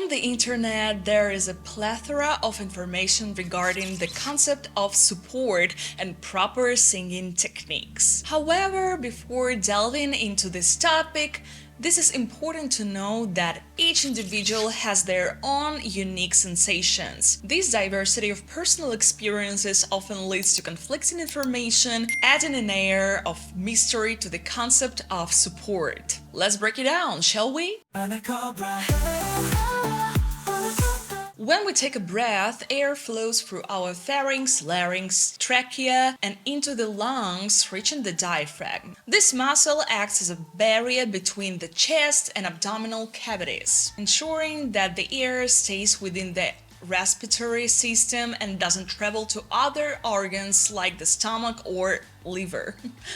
On the internet, there is a plethora of information regarding the concept of support and proper singing techniques. However, before delving into this topic, this is important to know that each individual has their own unique sensations. This diversity of personal experiences often leads to conflicting information, adding an air of mystery to the concept of support. Let's break it down, shall we? When we take a breath, air flows through our pharynx, larynx, trachea, and into the lungs, reaching the diaphragm. This muscle acts as a barrier between the chest and abdominal cavities, ensuring that the air stays within the respiratory system and doesn't travel to other organs like the stomach or liver,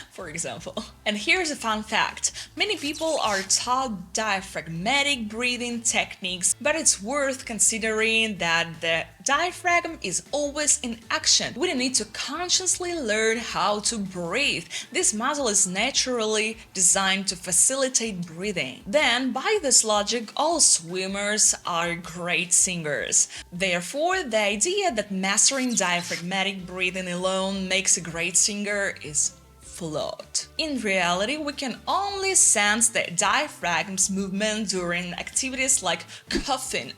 for example. And here's a fun fact. Many people are taught diaphragmatic breathing techniques, but it's worth considering that the diaphragm is always in action. We don't need to consciously learn how to breathe. This muscle is naturally designed to facilitate breathing. Then, by this logic, all swimmers are great singers. Therefore, the idea that mastering diaphragmatic breathing alone makes a great singer is flawed. In reality, we can only sense the diaphragm's movement during activities like coughing,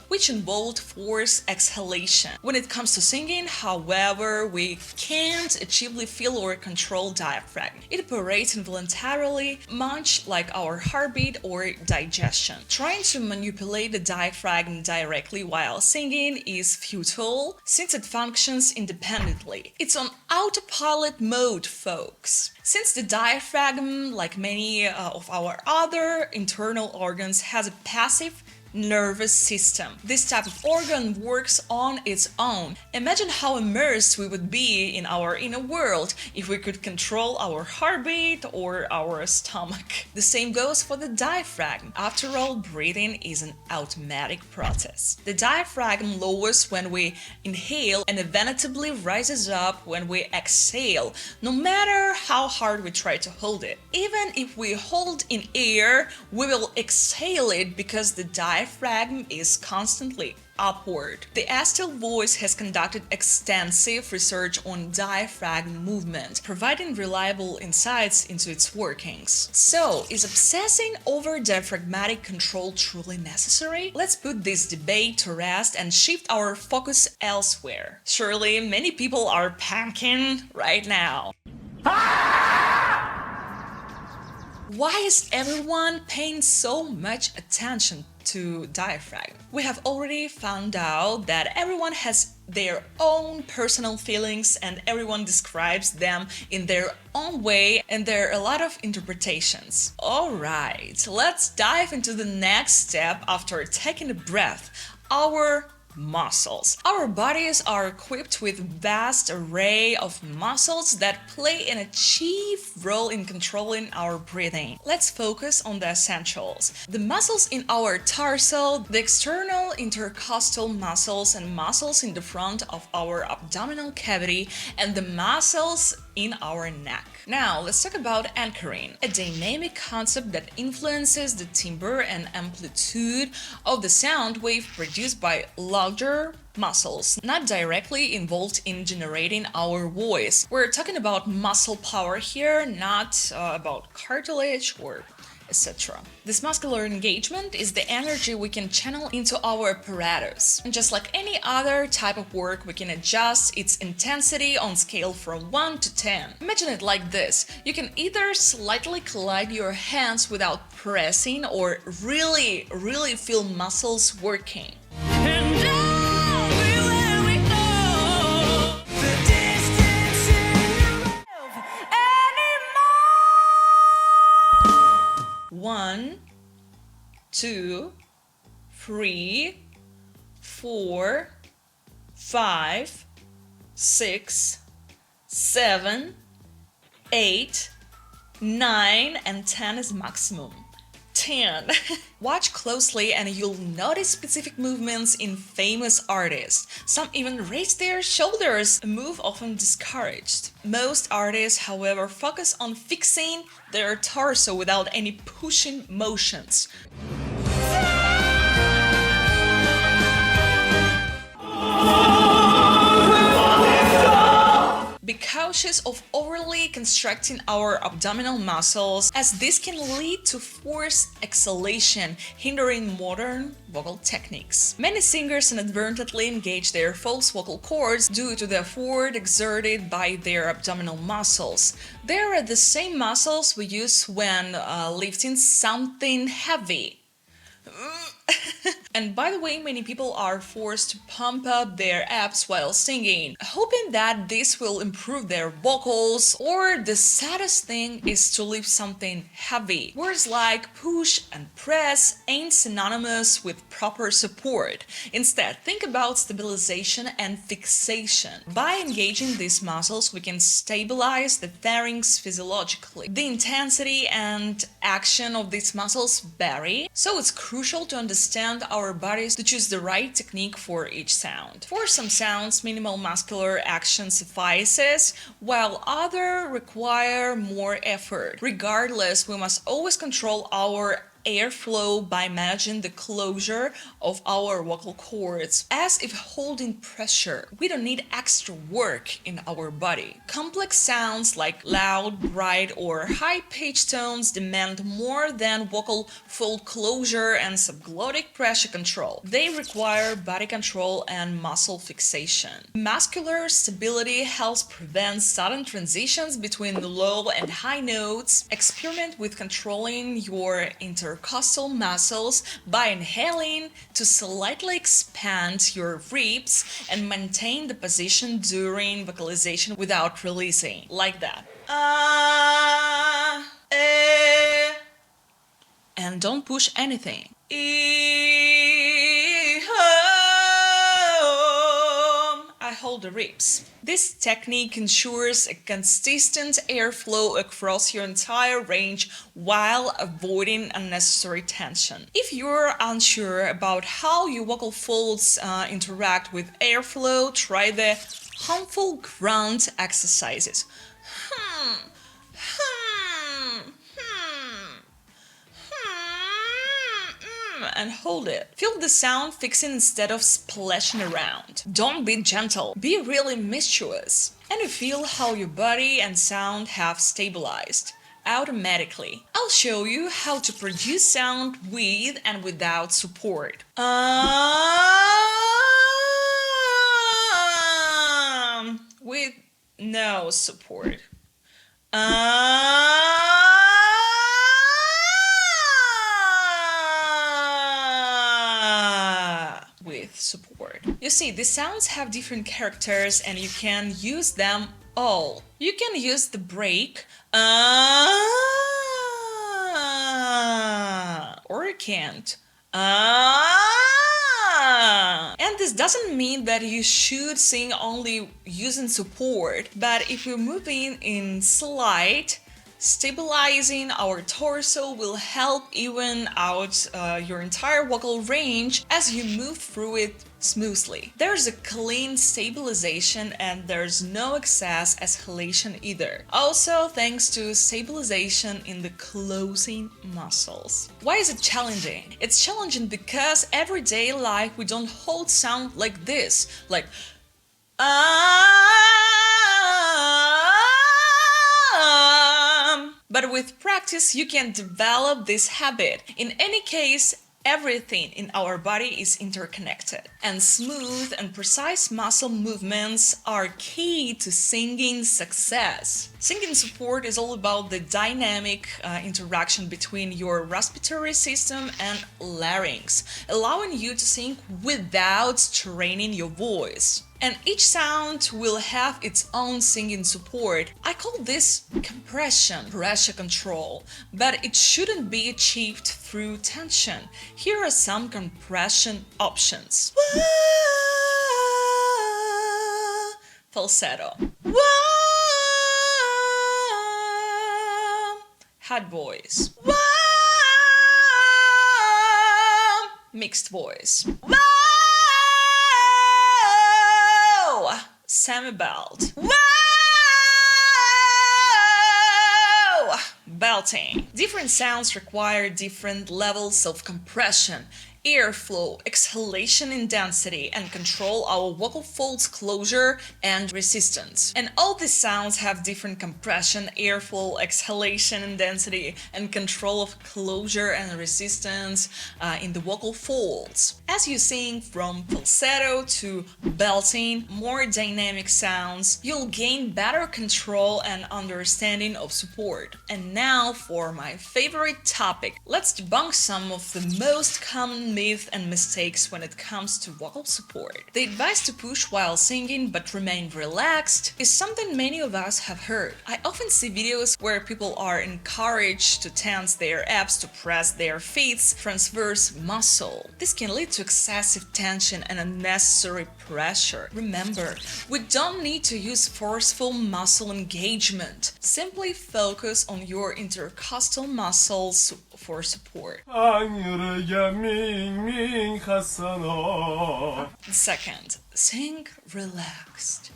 which involved forced exhalation. When it comes to singing, however, we can't achievely feel or control diaphragm. It operates involuntarily, much like our heartbeat or digestion. Trying to manipulate the diaphragm directly while singing is futile, since it functions independently. It's on autopilot mode, folks. Since the diaphragm, like many of our other internal organs, has a passive nervous system. This type of organ works on its own. Imagine how immersed we would be in our inner world if we could control our heartbeat or our stomach. The same goes for the diaphragm. After all, breathing is an automatic process. The diaphragm lowers when we inhale and inevitably rises up when we exhale, no matter how hard we try to hold it. Even if we hold in air, we will exhale it because the diaphragm is constantly upward. The Still Voice has conducted extensive research on diaphragm movement, providing reliable insights into its workings. So, is obsessing over diaphragmatic control truly necessary? Let's put this debate to rest and shift our focus elsewhere. Surely, many people are panicking right now. Why is everyone paying so much attention to diaphragm? We have already found out that everyone has their own personal feelings and everyone describes them in their own way, and there are a lot of interpretations. Alright, let's dive into the next step after taking a breath. Our muscles. Our bodies are equipped with a vast array of muscles that play a chief role in controlling our breathing. Let's focus on the essentials. The muscles in our torso, the external intercostal muscles and muscles in the front of our abdominal cavity, and the muscles in our neck. Now, let's talk about anchoring, a dynamic concept that influences the timbre and amplitude of the sound wave produced by larger muscles, not directly involved in generating our voice. We're talking about muscle power here, not about cartilage or etc. This muscular engagement is the energy we can channel into our apparatus. And just like any other type of work, we can adjust its intensity on scale from 1 to 10. Imagine it like this. You can either slightly collide your hands without pressing or really feel muscles working. One, 2, 3, 4, 5, 6, 7, 8, 9, and 10 is maximum. 10. Watch closely and you'll notice specific movements in famous artists. Some even raise their shoulders, a move often discouraged. Most artists, however, focus on fixing their torso without any pushing motions. cautious of overly constricting our abdominal muscles, as this can lead to forced exhalation, hindering modern vocal techniques. Many singers inadvertently engage their false vocal cords due to the effort exerted by their abdominal muscles. They are the same muscles we use when lifting something heavy. And by the way, many people are forced to pump up their abs while singing, hoping that this will improve their vocals, or the saddest thing is to lift something heavy. Words like push and press ain't synonymous with proper support. Instead, think about stabilization and fixation. By engaging these muscles, we can stabilize the pharynx physiologically. The intensity and action of these muscles vary, so it's crucial to understand our bodies to choose the right technique for each sound. For some sounds, minimal muscular action suffices, while others require more effort. Regardless, we must always control our airflow by managing the closure of our vocal cords, as if holding pressure. We don't need extra work in our body. Complex sounds like loud, bright, or high-pitched tones demand more than vocal fold closure and subglottic pressure control. They require body control and muscle fixation. Muscular stability helps prevent sudden transitions between low and high notes. Experiment with controlling your intercostal muscles by inhaling to slightly expand your ribs and maintain the position during vocalization without releasing, like that. And don't push anything. I hold the ribs. This technique ensures a consistent airflow across your entire range while avoiding unnecessary tension. If you're unsure about how your vocal folds interact with airflow, try the harmful grunt exercises. And hold it. Feel the sound fixing instead of splashing around. Don't be gentle, be really mischievous. And you feel how your body and sound have stabilized automatically. I'll show you how to produce sound with and without support. With no support. With support. You see, the sounds have different characters and you can use them all. You can use the break, or you can't. And this doesn't mean that you should sing only using support, but if you're moving in slide, stabilizing our torso will help even out your entire vocal range as you move through it smoothly. There's a clean stabilization and there's no excess exhalation either. Also thanks to stabilization in the closing muscles. Why is it challenging? It's challenging because everyday life we don't hold sound like this, like but with practice, you can develop this habit. In any case, everything in our body is interconnected, and smooth and precise muscle movements are key to singing success. Singing support is all about the dynamic interaction between your respiratory system and larynx, allowing you to sing without straining your voice. And each sound will have its own singing support. I call this compression, pressure control, but it shouldn't be achieved through tension. Here are some compression options. Falsetto. High voice. Mixed voice. Semi-belt. Whoa! Belting. Different sounds require different levels of compression. airflow, exhalation intensity, and control our vocal folds closure and resistance. And all these sounds have different compression, airflow, exhalation intensity, and control of closure and resistance in the vocal folds. As you sing from falsetto to belting, more dynamic sounds, you'll gain better control and understanding of support. And now for my favorite topic. Let's debunk some of the most common myths and mistakes when it comes to vocal support. The advice to push while singing but remain relaxed is something many of us have heard. I often see videos where people are encouraged to tense their abs to press their feet's transverse muscle. This can lead to excessive tension and unnecessary pressure. Remember, we don't need to use forceful muscle engagement. Simply focus on your intercostal muscles for support. Second, sing relaxed.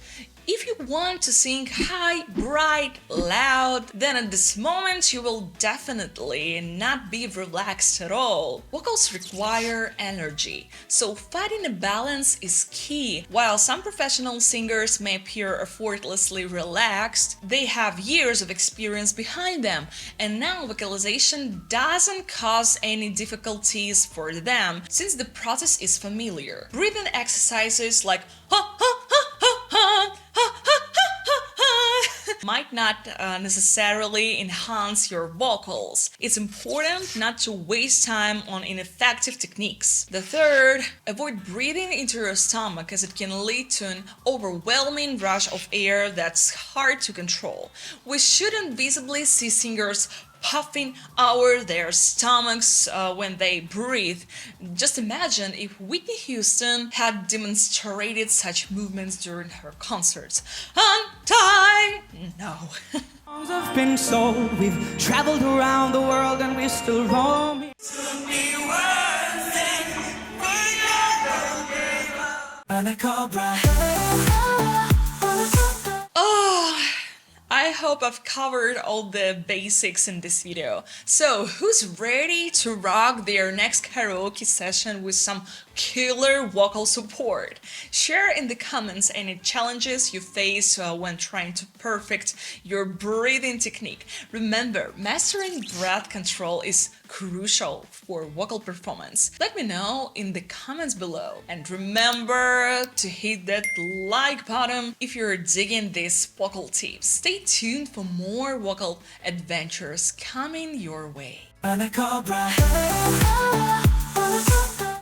If you want to sing high, bright, loud, then at this moment you will definitely not be relaxed at all. Vocals require energy, so finding a balance is key. While some professional singers may appear effortlessly relaxed, they have years of experience behind them, and now vocalization doesn't cause any difficulties for them since the process is familiar. Breathing exercises like ha ha ha ha ha might not necessarily enhance your vocals. It's important not to waste time on ineffective techniques. The third, avoid breathing into your stomach as it can lead to an overwhelming rush of air that's hard to control. We shouldn't visibly see singers puffing out their stomachs when they breathe. Just imagine if Whitney Houston had demonstrated such movements during her concerts. Untie! No. Songs have been sold, we've traveled around the world and we're still roaming. Oh, I hope I've covered all the basics in this video. So, who's ready to rock their next karaoke session with some killer vocal support? Share in the comments any challenges you face when trying to perfect your breathing technique. Remember, mastering breath control is crucial for vocal performance. Let me know in the comments below. And remember to hit that like button if you're digging these vocal tips. Stay tuned for more vocal adventures coming your way.